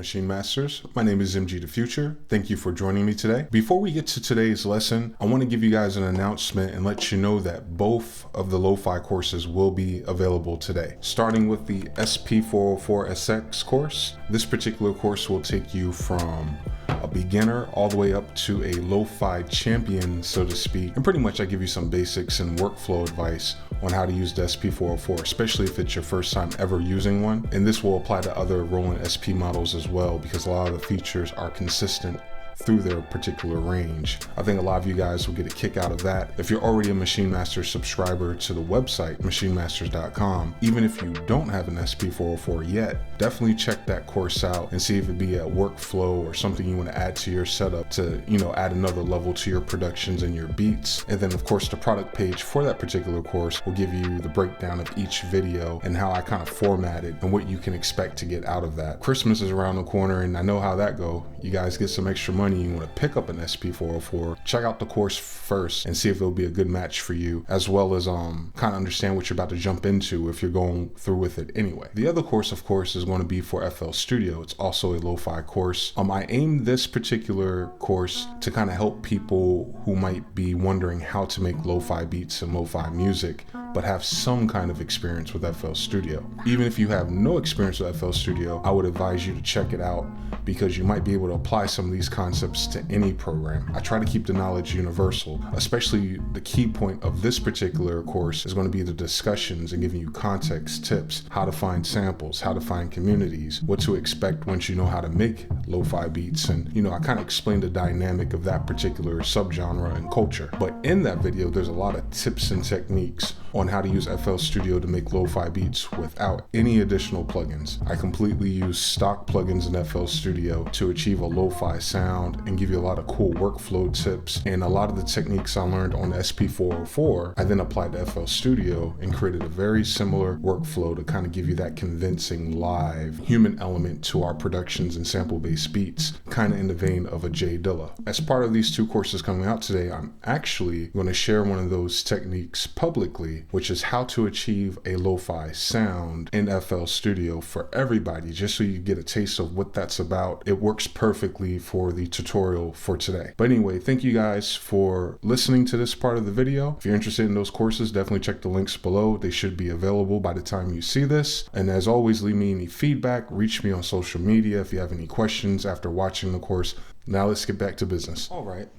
Maschine Masters. My name is MG the Future. Thank you for joining me today. Before we get to today's lesson, I want to give you guys an announcement and let you know that both of the lo-fi courses will be available today. Starting with the Sp404SX course, this particular course will take you from a beginner all the way up to a lo-fi champion, so to speak. And pretty much I give you some basics and workflow advice on how to use the Sp404, especially if it's your first time ever using one. And this will apply to other Roland SP models as well, because a lot of the features are consistent through their particular range. I think a lot of you guys will get a kick out of that. If you're already a Maschine Masters subscriber to the website, machinemasters.com, even if you don't have an Sp404 yet, definitely check that course out and see if it be a workflow or something you want to add to your setup to, add another level to your productions and your beats. And then of course the product page for that particular course will give you the breakdown of each video and how I kind of format it and what you can expect to get out of that. Christmas is around the corner and I know how that go. You guys get some extra money, you want to pick up an Sp404, check out the course first and see if it'll be a good match for you, as well as kind of understand what you're about to jump into if you're going through with it anyway. The other course, of course, is going to be for FL Studio. It's also a lo-fi course. I aimed this particular course to kind of help people who might be wondering how to make lo-fi beats and lo-fi music, but have some kind of experience with FL Studio. Even if you have no experience with FL Studio, I would advise you to check it out because you might be able to apply some of these concepts to any program. I try to keep the knowledge universal, especially the key point of this particular course is going to be the discussions and giving you context, tips, how to find samples, how to find communities, what to expect once you know how to make lo-fi beats. And I kind of explained the dynamic of that particular subgenre and culture. But in that video, there's a lot of tips and techniques on how to use FL Studio to make lo-fi beats without any additional plugins. I completely use stock plugins in FL Studio to achieve a lo-fi sound and give you a lot of cool workflow tips. And a lot of the techniques I learned on Sp404, I then applied to FL Studio and created a very similar workflow to kind of give you that convincing live human element to our productions and sample-based beats, kind of in the vein of a J Dilla. As part of these two courses coming out today, I'm actually going to share one of those techniques publicly, which is how to achieve a lo-fi sound in FL Studio for everybody, just so you get a taste of what that's about. It works perfectly for the tutorial for today. But anyway, thank you guys for listening to this part of the video. If you're interested in those courses, definitely check the links below. They should be available by the time you see this. And as always, leave me any feedback, reach me on social media if you have any questions after watching the course. Now let's get back to business. All right.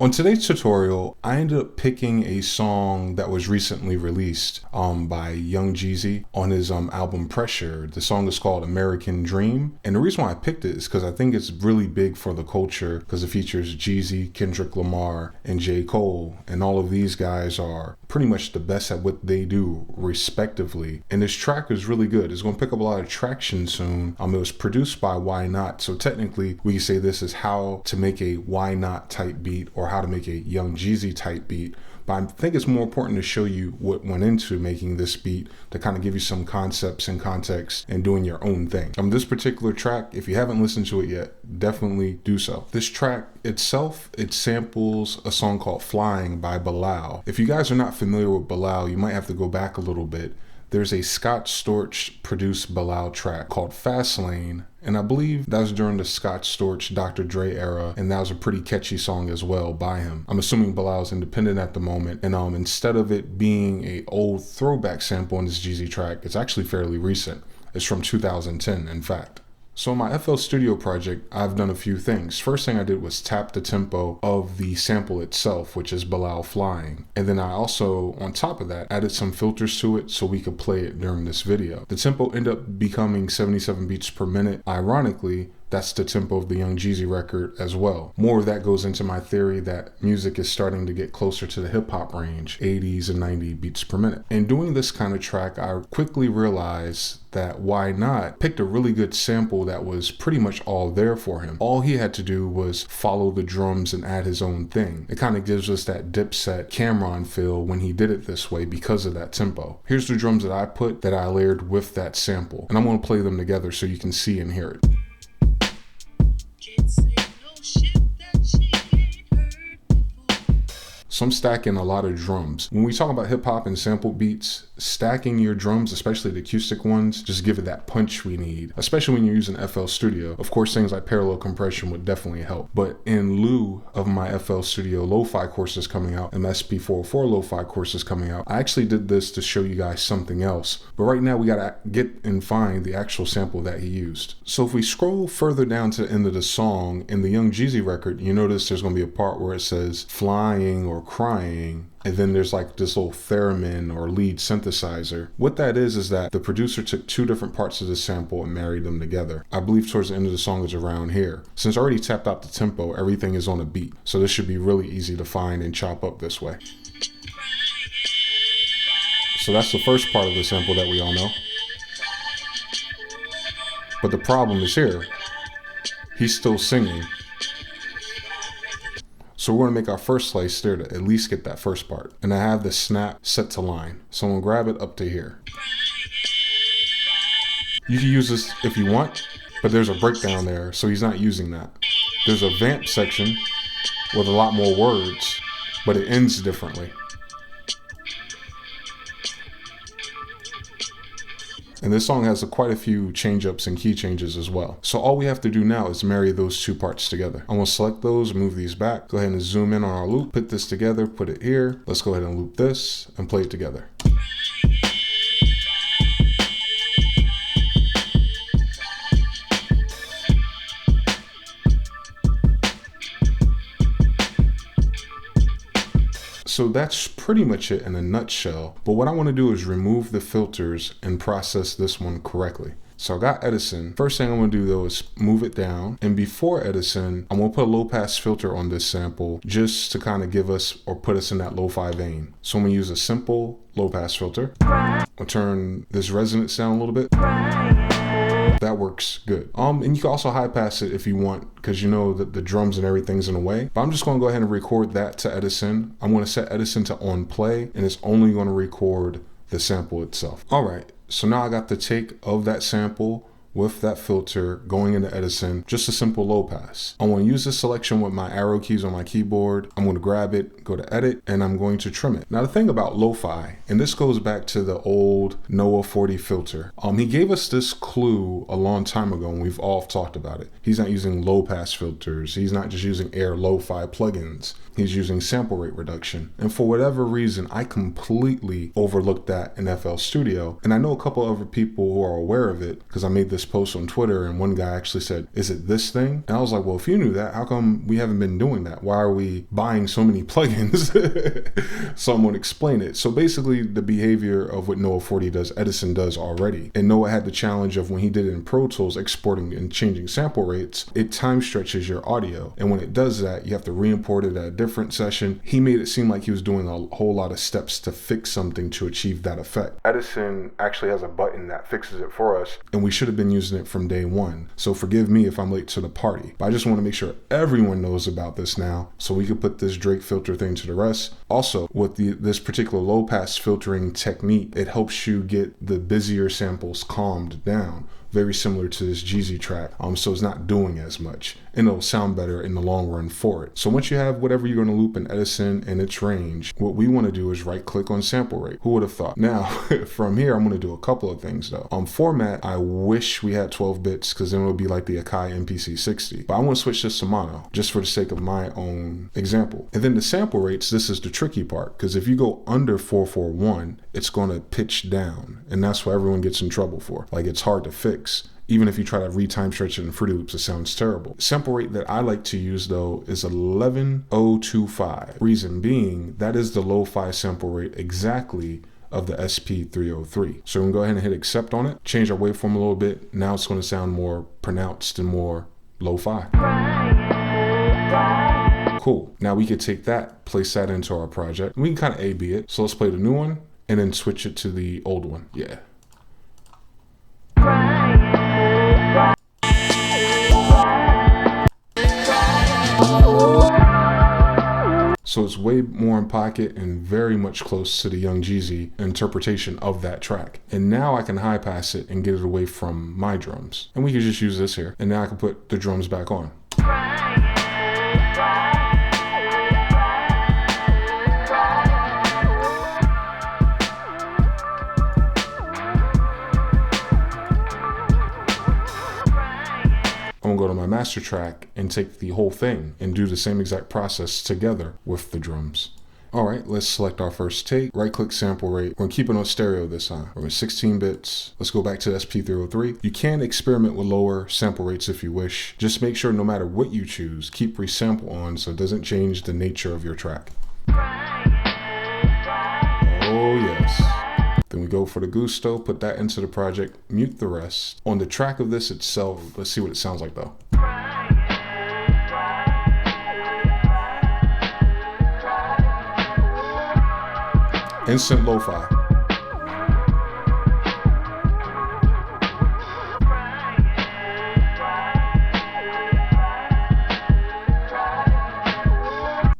On today's tutorial, I ended up picking a song that was recently released by young Jeezy on his album Pressure. The song is called American Dream. And the reason why I picked it is because I think it's really big for the culture because it features Jeezy, Kendrick Lamar, and J. Cole. And all of these guys are pretty much the best at what they do respectively. And this track is really good. It's going to pick up a lot of traction soon. It was produced by Why Not. So technically we can say this is how to make a Why Not type beat or how to make a young Jeezy type beat. But I think it's more important to show you what went into making this beat to kind of give you some concepts and context and doing your own thing. This particular track, if you haven't listened to it yet, definitely do so. This track itself, it samples a song called Flying by Bilal. If you guys are not familiar with Bilal, you might have to go back a little bit. There's a Scott Storch produced Bilal track called Fastlane, and I believe that was during the Scott Storch Dr. Dre era, and that was a pretty catchy song as well by him. I'm assuming Bilal's independent at the moment, and instead of it being a old throwback sample on this Jeezy track, it's actually fairly recent. It's from 2010, in fact. So in my FL Studio project, I've done a few things. First thing I did was tap the tempo of the sample itself, which is Bilal Flying. And then I also, on top of that, added some filters to it so we could play it during this video. The tempo ended up becoming 77 beats per minute. Ironically, that's the tempo of the Young Jeezy record as well. More of that goes into my theory that music is starting to get closer to the hip hop range, 80s and 90 beats per minute. In doing this kind of track, I quickly realized that Why Not picked a really good sample that was pretty much all there for him. All he had to do was follow the drums and add his own thing. It kind of gives us that Dipset Cameron feel when he did it this way because of that tempo. Here's the drums that I put that I layered with that sample, and I'm going to play them together so you can see and hear it. So I'm stacking a lot of drums. When we talk about hip hop and sample beats, stacking your drums, especially the acoustic ones, just give it that punch we need, especially when you're using FL Studio. Of course, things like parallel compression would definitely help. But in lieu of my FL Studio lo-fi courses coming out and my Sp404 lo-fi courses coming out, I actually did this to show you guys something else. But right now we gotta get and find the actual sample that he used. So if we scroll further down to the end of the song, in the Young Jeezy record, you notice there's gonna be a part where it says flying or crying, and then there's like this little theremin or lead synthesizer. What that is that the producer took two different parts of the sample and married them together. I believe towards the end of the song is around here. Since I already tapped out the tempo, everything is on a beat. So this should be really easy to find and chop up this way. So that's the first part of the sample that we all know. But the problem is here. He's still singing. So we're gonna make our first slice there to at least get that first part. And I have the snap set to line. So I'm gonna grab it up to here. You can use this if you want, but there's a breakdown there, so he's not using that. There's a vamp section with a lot more words, but it ends differently. And this song has quite a few change-ups and key changes as well. So all we have to do now is marry those two parts together. I'm gonna select those, move these back, go ahead and zoom in on our loop, put this together, put it here. Let's go ahead and loop this and play it together. So that's pretty much it in a nutshell. But what I want to do is remove the filters and process this one correctly. So I got Edison. First thing I'm going to do though is move it down. And before Edison, I'm going to put a low pass filter on this sample just to kind of give us or put us in that lo-fi vein. So I'm going to use a simple low pass filter. I'll turn this resonance down a little bit. That works good. And you can also high pass it if you want, because you know that the drums and everything's in the way. But I'm just going to go ahead and record that to Edison. I'm going to set Edison to on play, and it's only going to record the sample itself. All right, so now I got the take of that sample with that filter going into Edison, just a simple low pass. I want to use this selection with my arrow keys on my keyboard. I'm going to grab it, go to edit, and I'm going to trim it. Now the thing about lo-fi, and this goes back to the old Noah 40 filter. He gave us this clue a long time ago, and we've all talked about it. He's not using low pass filters. He's not just using Air lo-fi plugins. He's using sample rate reduction. And for whatever reason, I completely overlooked that in FL Studio. And I know a couple other people who are aware of it because I made this post on Twitter and one guy actually said, is it this thing? And I was like, well, if you knew that, how come we haven't been doing that? Why are we buying so many plugins? So I'm going to explain it. So basically the behavior of what Noah 40 does, Edison does already. And Noah had the challenge of when he did it in Pro Tools, exporting and changing sample rates, it time stretches your audio. And when it does that, you have to re-import it at a different session. He made it seem like he was doing a whole lot of steps to fix something to achieve that effect. Edison actually has a button that fixes it for us, and we should have been using it from day one. So forgive me if I'm late to the party, but I just want to make sure everyone knows about this now so we could put this Drake filter thing to the rest. Also, with this particular low pass filtering technique, it helps you get the busier samples calmed down. Very similar to this Jeezy track, so it's not doing as much, and it'll sound better in the long run for it. So once you have whatever you're going to loop in Edison and its range, what we want to do is right click on sample rate. Who would have thought? Now from here I'm going to do a couple of things though. Format, I wish we had 12 bits because then it would be like the Akai MPC 60, but I want to switch this to mono just for the sake of my own example. And then the sample rates, this is the tricky part, because if you go under 441, it's going to pitch down, and that's what everyone gets in trouble for. Like, it's hard to fix. Even if you try to retime stretch it in Fruity Loops, it sounds terrible. Sample rate that I like to use though is 11025. Reason being, that is the lo-fi sample rate exactly of the Sp404. So we can go ahead and hit accept on it, change our waveform a little bit. Now it's going to sound more pronounced and more lo-fi. Cool. Now we could take that, place that into our project. We can kind of A/B it. So let's play the new one and then switch it to the old one. Yeah. So it's way more in pocket and very much close to the Young Jeezy interpretation of that track. And now I can high pass it and get it away from my drums. And we can just use this here. And now I can put the drums back on. I'm gonna go to my master track and take the whole thing and do the same exact process together with the drums. All right, let's select our first take, right click sample rate. We're gonna keep it on stereo this time. We're at 16 bits. Let's go back to Sp404. You can experiment with lower sample rates if you wish. Just make sure no matter what you choose, keep resample on so it doesn't change the nature of your track. Oh yes. Then we go for the gusto, put that into the project, mute the rest. On the track of this itself, let's see what it sounds like though. Instant lo-fi.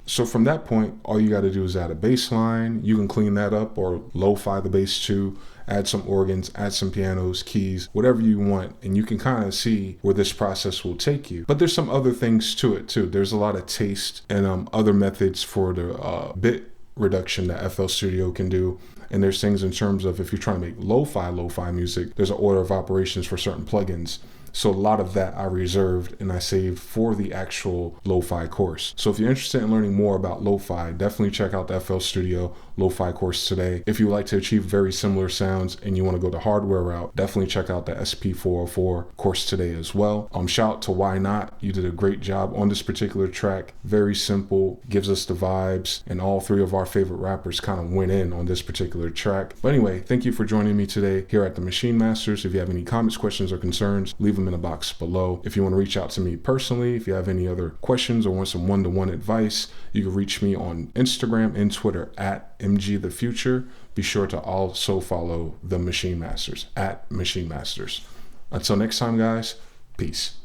So from that point, all you got to do is add a bass line. You can clean that up or lo-fi the bass too, add some organs, add some pianos, keys, whatever you want. And you can kind of see where this process will take you. But there's some other things to it too. There's a lot of taste and other methods for the bit reduction that FL Studio can do. And there's things in terms of if you're trying to make lo-fi music, there's an order of operations for certain plugins. So a lot of that I reserved and I saved for the actual lo-fi course. So if you're interested in learning more about lo-fi, definitely check out the FL Studio lo-fi course today. If you would like to achieve very similar sounds and you want to go the hardware route, definitely check out the Sp404 course today as well. Shout out to Why Not. You did a great job on this particular track. Very simple, gives us the vibes, and all three of our favorite rappers kind of went in on this particular track. But anyway, thank you for joining me today here at the Maschine Masters. If you have any comments, questions, or concerns, leave them in the box below. If you want to reach out to me personally, if you have any other questions or want some one-to-one advice, you can reach me on Instagram and Twitter at MGTheFuture. Be sure to also follow the Maschine Masters at Maschine Masters. Until next time, guys, peace.